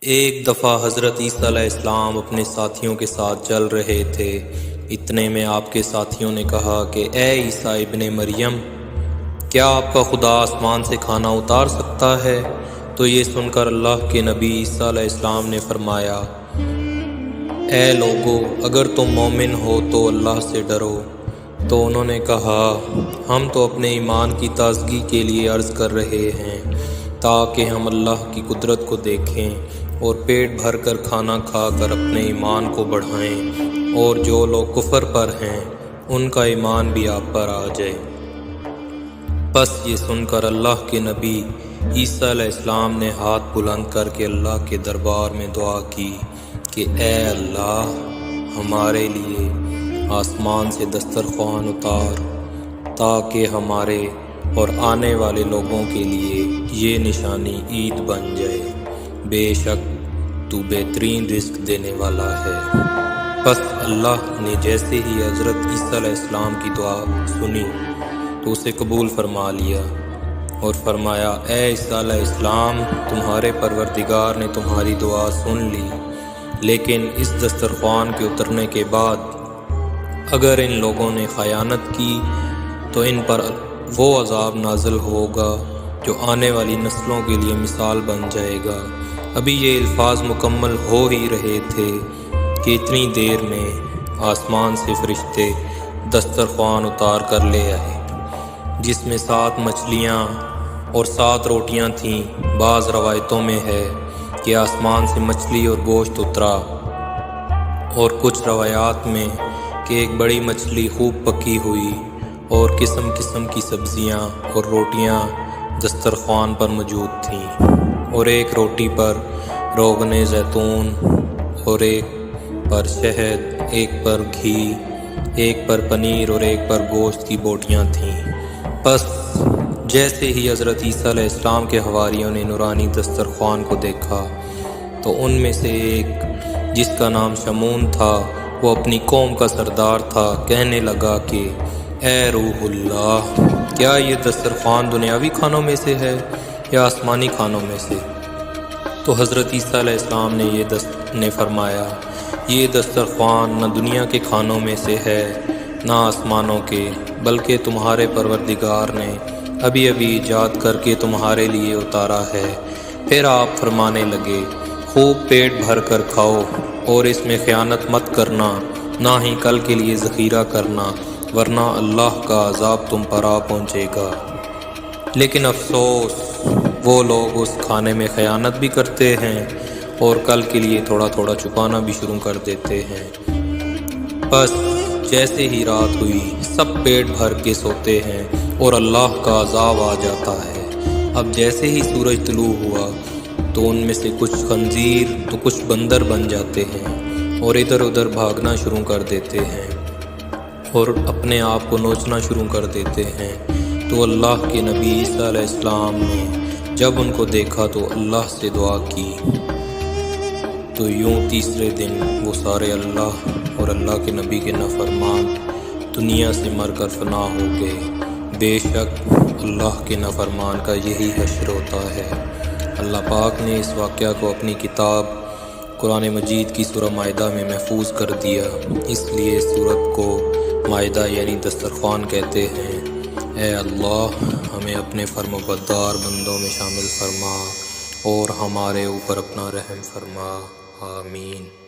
ایک دفعہ حضرت عیسیٰ علیہ السلام اپنے ساتھیوں کے ساتھ چل رہے تھے۔ اتنے میں آپ کے ساتھیوں نے کہا کہ اے عیسیٰ ابن مریم، کیا آپ کا خدا آسمان سے کھانا اتار سکتا ہے؟ تو یہ سن کر اللہ کے نبی عیسیٰ علیہ السلام نے فرمایا، اے لوگو، اگر تم مومن ہو تو اللہ سے ڈرو۔ تو انہوں نے کہا، ہم تو اپنے ایمان کی تازگی کے لیے عرض کر رہے ہیں تاکہ ہم اللہ کی قدرت کو دیکھیں اور پیٹ بھر کر کھانا کھا کر اپنے ایمان کو بڑھائیں، اور جو لوگ کفر پر ہیں ان کا ایمان بھی آپ پر آ جائے۔ بس یہ سن کر اللہ کے نبی عیسیٰ علیہ السلام نے ہاتھ بلند کر کے اللہ کے دربار میں دعا کی کہ اے اللہ، ہمارے لیے آسمان سے دسترخوان اتار تاکہ ہمارے اور آنے والے لوگوں کے لیے یہ نشانی عید بن جائے۔ بے شک تو بہترین رزق دینے والا ہے۔ بس اللہ نے جیسے ہی حضرت عیسیٰ علیہ السلام کی دعا سنی تو اسے قبول فرما لیا اور فرمایا، اے عیسیٰ علیہ السلام، تمہارے پروردگار نے تمہاری دعا سن لی، لیکن اس دسترخوان کے اترنے کے بعد اگر ان لوگوں نے خیانت کی تو ان پر وہ عذاب نازل ہوگا جو آنے والی نسلوں کے لیے مثال بن جائے گا۔ ابھی یہ الفاظ مکمل ہو ہی رہے تھے کہ اتنی دیر میں آسمان سے فرشتے دسترخوان اتار کر لے آئے، جس میں 7 مچھلیاں اور 7 روٹیاں تھیں۔ بعض روایتوں میں ہے کہ آسمان سے مچھلی اور گوشت اترا، اور کچھ روایات میں کہ ایک بڑی مچھلی خوب پکی ہوئی اور قسم قسم کی سبزیاں اور روٹیاں دسترخوان پر موجود تھیں، اور ایک روٹی پر روغن زیتون اور ایک پر شہد، ایک پر گھی، ایک پر پنیر اور ایک پر گوشت کی بوٹیاں تھیں۔ بس جیسے ہی حضرت عیسیٰ علیہ السلام کے حواریوں نے نورانی دسترخوان کو دیکھا تو ان میں سے ایک، جس کا نام شمعون تھا، وہ اپنی قوم کا سردار تھا، کہنے لگا کہ اے روح اللہ، کیا یہ دسترخوان دنیاوی کھانوں میں سے ہے یا آسمانی کھانوں میں سے؟ تو حضرت عیسیٰ علیہ السلام نے فرمایا، یہ دسترخوان نہ دنیا کے کھانوں میں سے ہے نہ آسمانوں کے، بلکہ تمہارے پروردگار نے ابھی ایجاد کر کے تمہارے لیے اتارا ہے۔ پھر آپ فرمانے لگے، خوب پیٹ بھر کر کھاؤ اور اس میں خیانت مت کرنا، نہ ہی کل کے لیے ذخیرہ کرنا، ورنہ اللہ کا عذاب تم پر آ پہنچے گا۔ لیکن افسوس، وہ لوگ اس کھانے میں خیانت بھی کرتے ہیں اور کل کے لیے تھوڑا تھوڑا چھپانا بھی شروع کر دیتے ہیں۔ بس جیسے ہی رات ہوئی سب پیٹ بھر کے سوتے ہیں اور اللہ کا عذاب آ جاتا ہے۔ اب جیسے ہی سورج طلوع ہوا تو ان میں سے کچھ خنزیر تو کچھ بندر بن جاتے ہیں اور ادھر ادھر بھاگنا شروع کر دیتے ہیں اور اپنے آپ کو نوچنا شروع کر دیتے ہیں۔ تو اللہ کے نبی عیسیٰ علیہ السلام نے جب ان کو دیکھا تو اللہ سے دعا کی، تو یوں تیسرے دن وہ سارے اللہ اور اللہ کے نبی کے نافرمان دنیا سے مر کر فنا ہو گئے۔ بے شک اللہ کے نافرمان کا یہی حشر ہوتا ہے۔ اللہ پاک نے اس واقعہ کو اپنی کتاب قرآن مجید کی سورہ مائدہ میں محفوظ کر دیا، اس لیے اس سورت کو مائدہ یعنی دسترخوان کہتے ہیں۔ اے اللہ، ہمیں اپنے فرمانبردار بندوں میں شامل فرما اور ہمارے اوپر اپنا رحم فرما، آمین۔